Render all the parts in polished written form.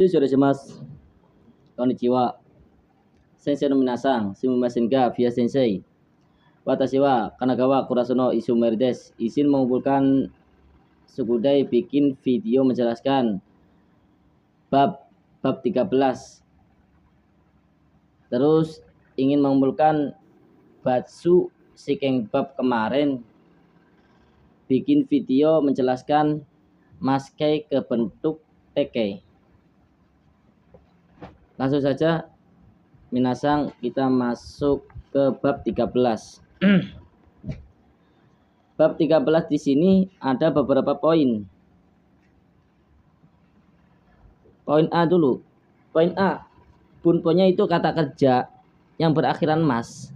Shimasu. Konnichiwa. Sensei no minasan, sumimasen ga via sensei. Watashi wa Kanagawa Kurasuno Isumeri desu. Izin mengumpulkan Sugudai bikin video menjelaskan bab 13. Terus ingin mengumpulkan Batsu Shikeng bab kemarin, bikin video menjelaskan Maskei ke bentuk Teke. Langsung saja minasang, kita masuk ke bab 13. Bab 13 di sini ada beberapa poin. Poin A dulu. Poin A, bunponya itu kata kerja yang berakhiran mas.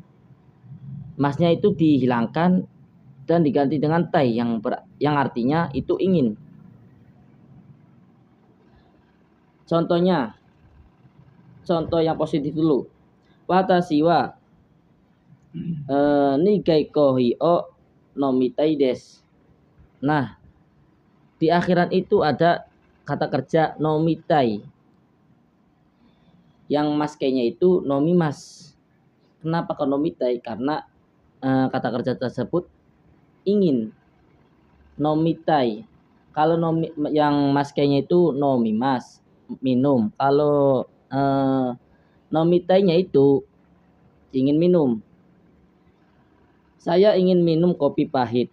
Masnya itu dihilangkan dan diganti dengan tai yang artinya itu ingin. Contohnya, contoh yang positif dulu. Watashi wa nigai kohi o nomitai desu. Nah, di akhiran itu ada kata kerja nomitai. Yang maskenya itu nomimas. Kenapa ke nomitai? Karena kata kerja tersebut ingin. Nomitai. Kalau yang maskenya itu nomimas, minum. Kalau nomitainya itu ingin minum. Saya ingin minum kopi pahit.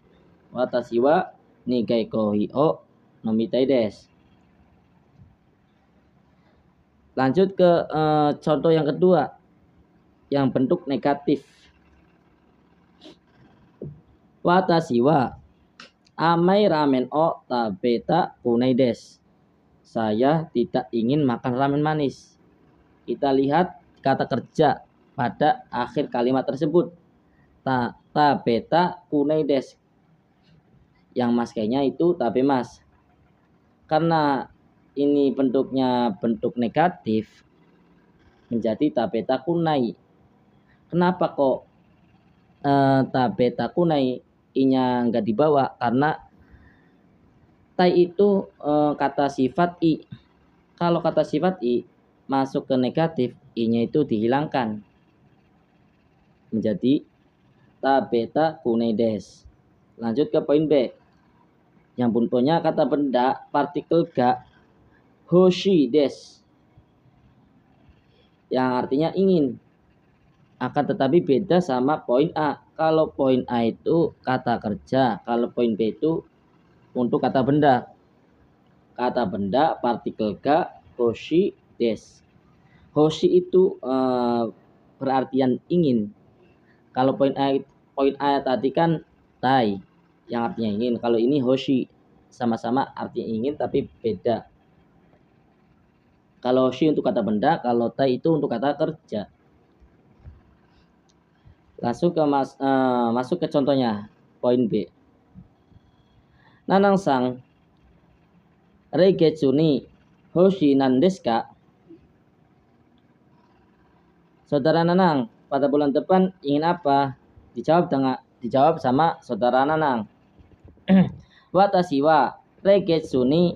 Watashi wa nigai kohi o nomitai desu. Lanjut ke contoh yang kedua, yang bentuk negatif. Watashi wa amai ramen o tabeta kunai desu. Saya tidak ingin makan ramen manis. Kita lihat kata kerja pada akhir kalimat tersebut. Tabeta kunai desu. Yang maskenya itu tabemas. Karena ini bentuknya bentuk negatif, menjadi tabeta kunai. Kenapa kok tabeta kunai i-nya enggak dibawa? Karena tai itu kata sifat i. Kalau kata sifat i masuk ke negatif, i-nya itu dihilangkan, menjadi tabeta kunai desu. Lanjut ke poin B. Yang bunponya kata benda partikel ga hoshi desu, yang artinya ingin. Akan tetapi beda sama poin A. Kalau poin A itu kata kerja, kalau poin B itu untuk kata benda. Kata benda partikel ga hoshi desu. Hoshi itu berartian ingin. Kalau poin A tadi kan tai, yang artinya ingin. Kalau ini hoshi, sama-sama artinya ingin tapi beda. Kalau hoshi untuk kata benda, kalau tai itu untuk kata kerja. Langsung ke masuk ke contohnya, poin B. Nanang sang reigetsu ni hoshi nan desu ka? Saudara Nanang, pada bulan depan ingin apa? Dijawab sama saudara Nanang. Watashi wa reigetsu ni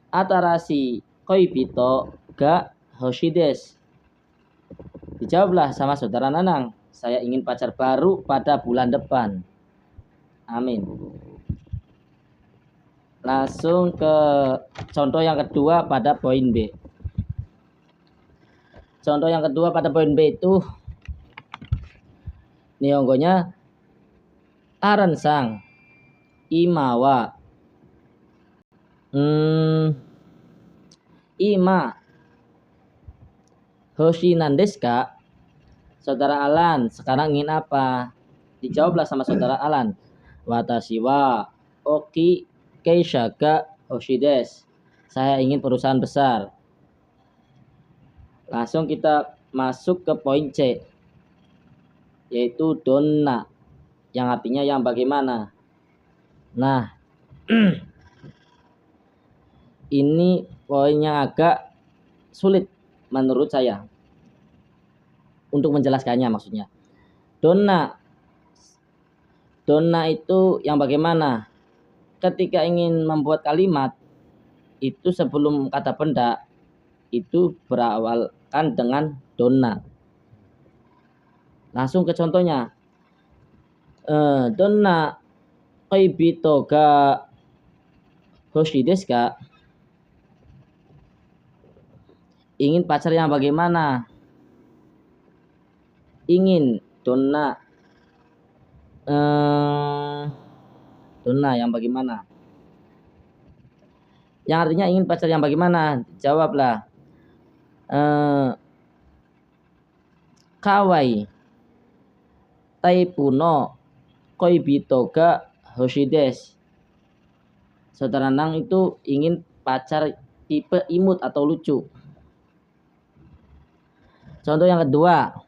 atarashi koibito ga hoshi desu. Dijawablah sama saudara Nanang, saya ingin pacar baru pada bulan depan. Amin. Langsung ke contoh yang kedua pada poin B. Contoh yang kedua pada poin B itu nihongonya aran sang ima wa ima hoshi nan desu ka? Saudara Alan, sekarang ingin apa? Dijawablah sama saudara Alan. Watashi wa oki keisha ga hoshi desu. Saya ingin perusahaan besar. Langsung kita masuk ke poin C, yaitu donna, yang artinya yang bagaimana. Nah, ini poinnya agak sulit menurut saya untuk menjelaskannya, maksudnya. Donna itu yang bagaimana? Ketika ingin membuat kalimat itu sebelum kata benda itu berawalkan dengan donna. Langsung ke contohnya. Donna koibito ga hoshi desu ka? Ingin pacar yang bagaimana? Ingin donna donna yang bagaimana? Yang artinya ingin pacar yang bagaimana? Jawablah. Kawai taipuno koibito ga hoshi desu. Saudara Nang itu ingin pacar tipe imut atau lucu. Contoh yang kedua.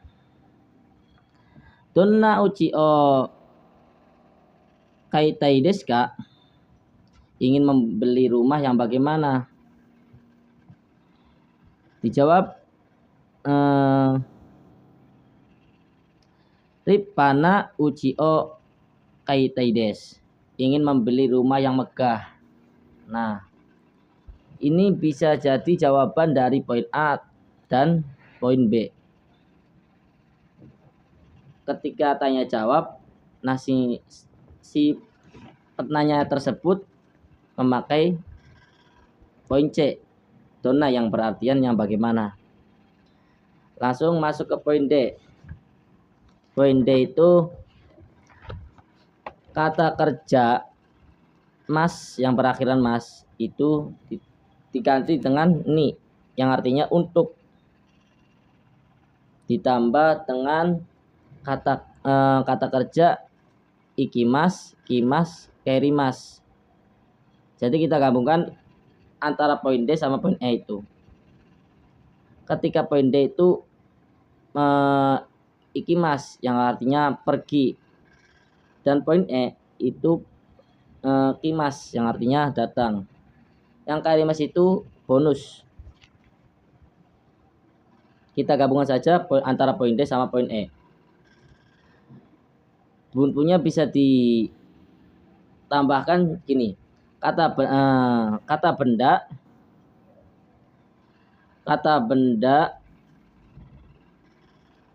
Donna uchi o kaitai desu ka? Ingin membeli rumah yang bagaimana? Dijawab Rippana uchi o kaitai desu. Ingin membeli rumah yang megah. Nah, ini bisa jadi jawaban dari poin A dan poin B. Ketika tanya jawab, si penanya tersebut memakai poin C, donna yang berartian yang bagaimana. Langsung masuk ke poin D. Poin D itu kata kerja mas yang berakhiran mas itu diganti dengan ni yang artinya untuk, ditambah dengan kata kerja ikimas, kimas, kerimas. Jadi kita gabungkan antara poin D sama poin E itu. Ketika poin D itu ikimas yang artinya pergi, dan poin E itu kimas yang artinya datang. Yang kerimas itu bonus. Kita gabungkan saja antara poin D sama poin E. Buntunya bisa ditambahkan gini. Kata benda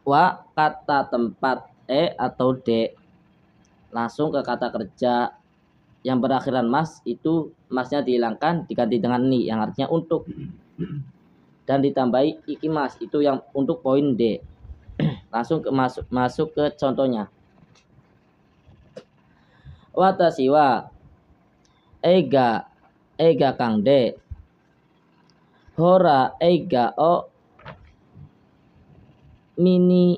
wa kata tempat E atau D. Langsung ke kata kerja yang berakhiran mas itu masnya dihilangkan diganti dengan ni yang artinya untuk, dan ditambahi ikimas itu yang untuk poin D. Langsung masuk ke contohnya. Watashi wa eiga kang de hora eiga o mini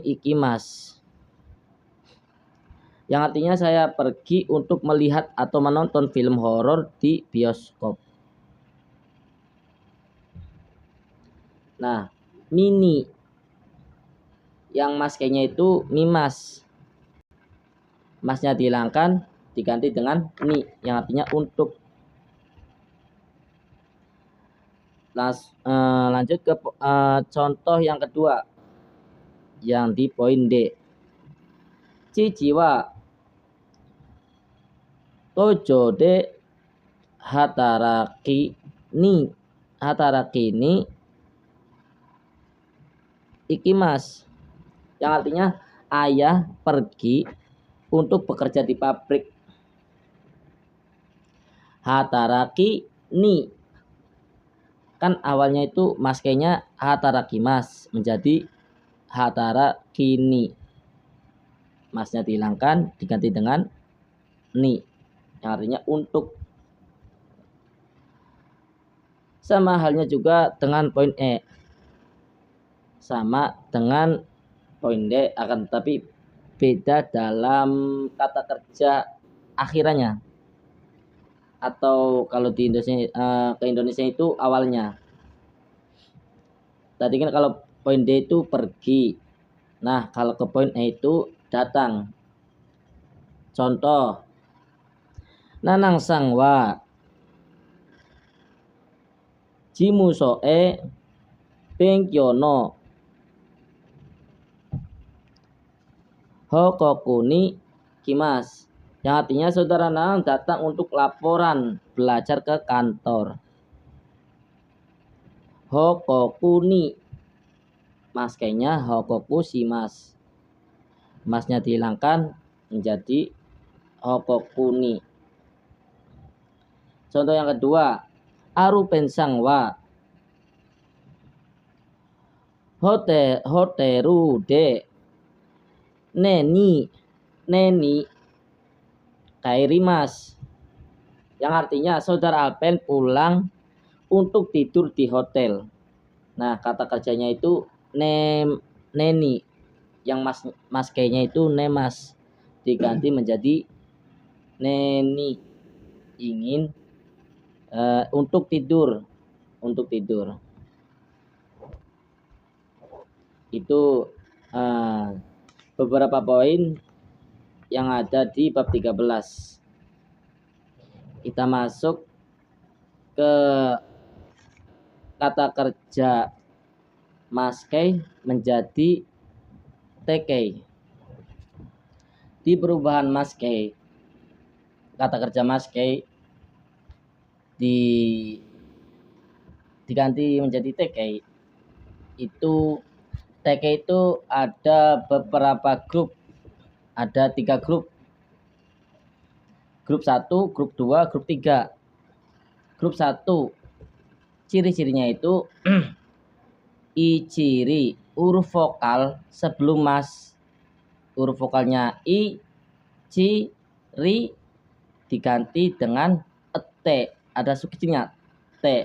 ikimas. Yang artinya saya pergi untuk melihat atau menonton film horor di bioskop. Nah, mini yang maskenya itu mimas. Masnya dihilangkan diganti dengan ni yang artinya untuk. Lanjut ke contoh yang kedua yang di poin D. Chichiwa tojo de hataraki ni ikimas. Yang artinya ayah pergi untuk bekerja di pabrik. Hataraki ni kan awalnya itu maskenya hatarakimas menjadi hatarakini. Masnya dihilangkan diganti dengan ni yang artinya untuk. Sama halnya juga dengan poin E. Sama dengan poin D akan tetapi beda dalam kata kerja akhirannya. Atau kalau di Indonesia ke Indonesia itu awalnya. Tadi kan kalau poin D itu pergi. Nah, kalau ke poin E itu datang. Contoh. Nanang sang wa jimuso e benkyou no hokoku ni kimas. Yang artinya saudara Nanang datang untuk laporan belajar ke kantor. Hokokuni, maskenya hokoku shimasu. Masnya dihilangkan menjadi hokokuni. Contoh yang kedua, aru pensang wa hoteru de neni kairimas. Yang artinya saudara Alpen pulang untuk tidur di hotel. Nah, kata kerjanya itu neni. Yang maskenya itu nemas. Diganti menjadi neni. Ingin untuk tidur. Untuk tidur. Itu beberapa poin yang ada di bab 13. Kita masuk ke kata kerja maskei menjadi tekei. Di perubahan maskei, kata kerja maskei diganti menjadi tekei. Itu tekei itu ada beberapa grup. Ada 3 grup. Grup 1, grup 2, grup 3. Grup 1 ciri-cirinya itu i-ciri, huruf vokal sebelum mas. Huruf vokalnya i, ci, ri diganti dengan t. Ada sukicinya t.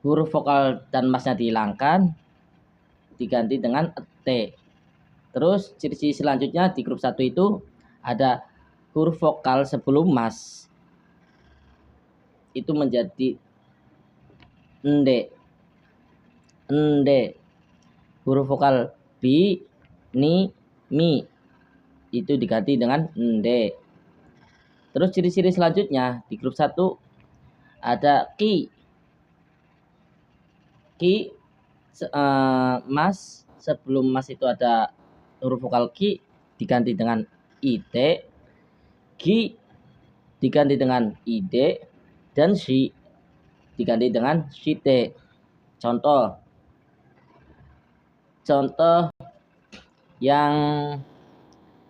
Huruf vokal dan masnya dihilangkan diganti dengan t. Terus ciri-ciri selanjutnya di grup 1 itu ada huruf vokal sebelum mas itu menjadi ende. Huruf vokal bi, ni, mi itu diganti dengan ende. Terus ciri-ciri selanjutnya di grup 1 ada ki. Mas sebelum mas itu ada huruf vokal ki diganti dengan it, ki diganti dengan id, dan shi diganti dengan shite. Contoh yang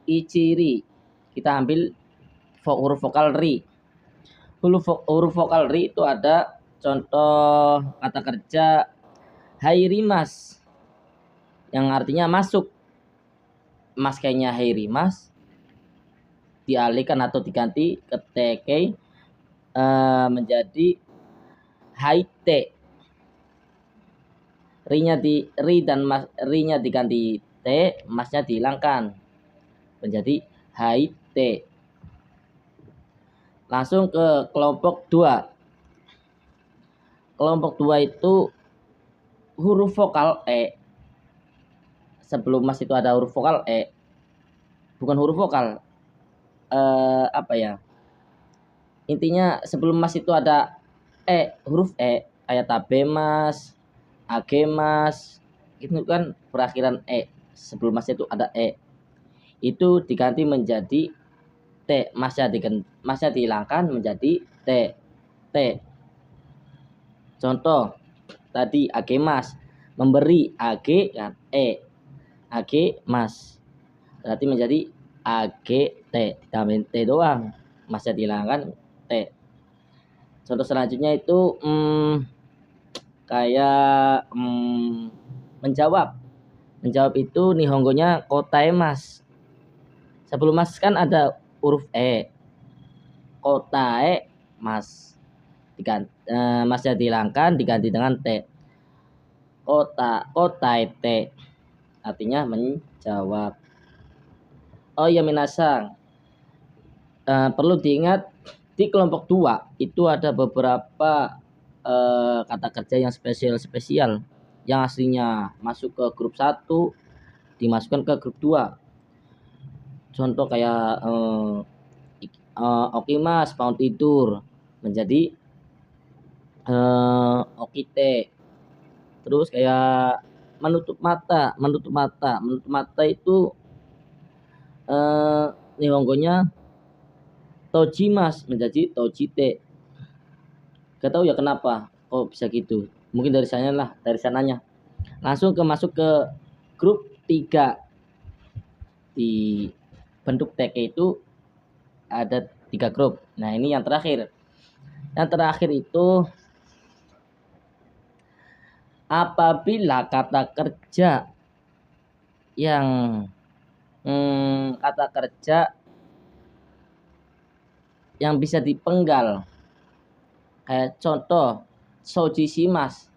i-ciri, kita ambil huruf vokal ri. Huruf vokal ri itu ada contoh kata kerja hairimas yang artinya masuk. Maskenya hairimas dialihkan atau diganti ke tekei menjadi haite. Ri-nya diganti t, masnya dihilangkan menjadi haite. Langsung ke kelompok 2. Kelompok 2 itu huruf vokal e. Sebelum mas itu ada huruf vokal e. Bukan huruf vokal. Intinya sebelum mas itu ada huruf e. Kayak tabemas, agemas. Itu kan perakhiran e. Sebelum mas itu ada e. Itu diganti menjadi t. Masnya dihilangkan menjadi t. Contoh tadi agemas, memberi, age kan e. Age mas. Berarti menjadi agt, ditambahin t doang. Masnya dihilangkan t. Contoh selanjutnya itu kayak menjawab. Menjawab itu nihongonya kotaemas. Sebelum mas kan ada huruf e. Kotae mas. Masnya dihilangkan diganti dengan t. Kotae t. Artinya menjawab. Oh ya minasang. Perlu diingat di kelompok 2 itu ada beberapa kata kerja yang spesial yang aslinya masuk ke grup 1 dimasukkan ke grup 2. Contoh kayak oke mas mau tidur menjadi okite. Terus kayak menutup mata itu nihongonya tojimas menjadi tojite. Gak tahu ya kenapa kok bisa gitu. Mungkin dari sananya. Langsung masuk ke grup 3. Di bentuk TK itu ada 3 grup. Nah, ini yang terakhir. Yang terakhir itu apabila kata kerja yang kata kerja yang bisa dipenggal. Kayak contoh soji shimas.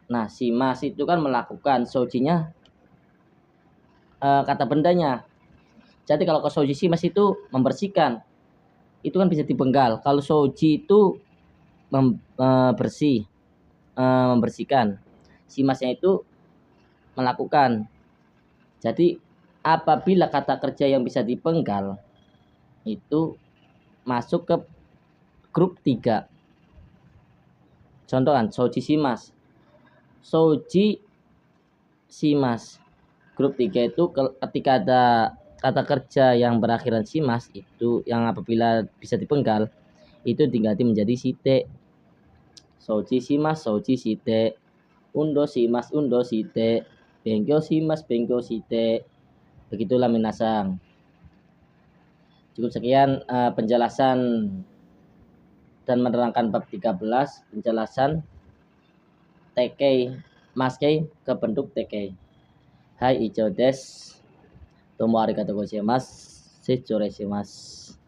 Nah, shimas itu kan melakukan, sojinya kata bendanya. Jadi kalau ke soji shimas itu membersihkan, itu kan bisa dipenggal. Kalau soji itu membersihkan, shimasnya itu melakukan. Jadi apabila kata kerja yang bisa dipenggal itu masuk ke grup 3. Contoh kan soji shimas. Grup 3 itu ketika ada kata kerja yang berakhiran shimas itu yang apabila bisa dipenggal itu diganti menjadi shite. Soji shimas, soji shite. Undo shimas, undo shite. Bengkyo shimas, bengkyo shite. Begitulah minasang. Cukup sekian penjelasan dan menerangkan bab 13, penjelasan TK Maskei ke bentuk TK. Hai ijo des. Tomo arigatou gozaimasu. Seichou reshimasu.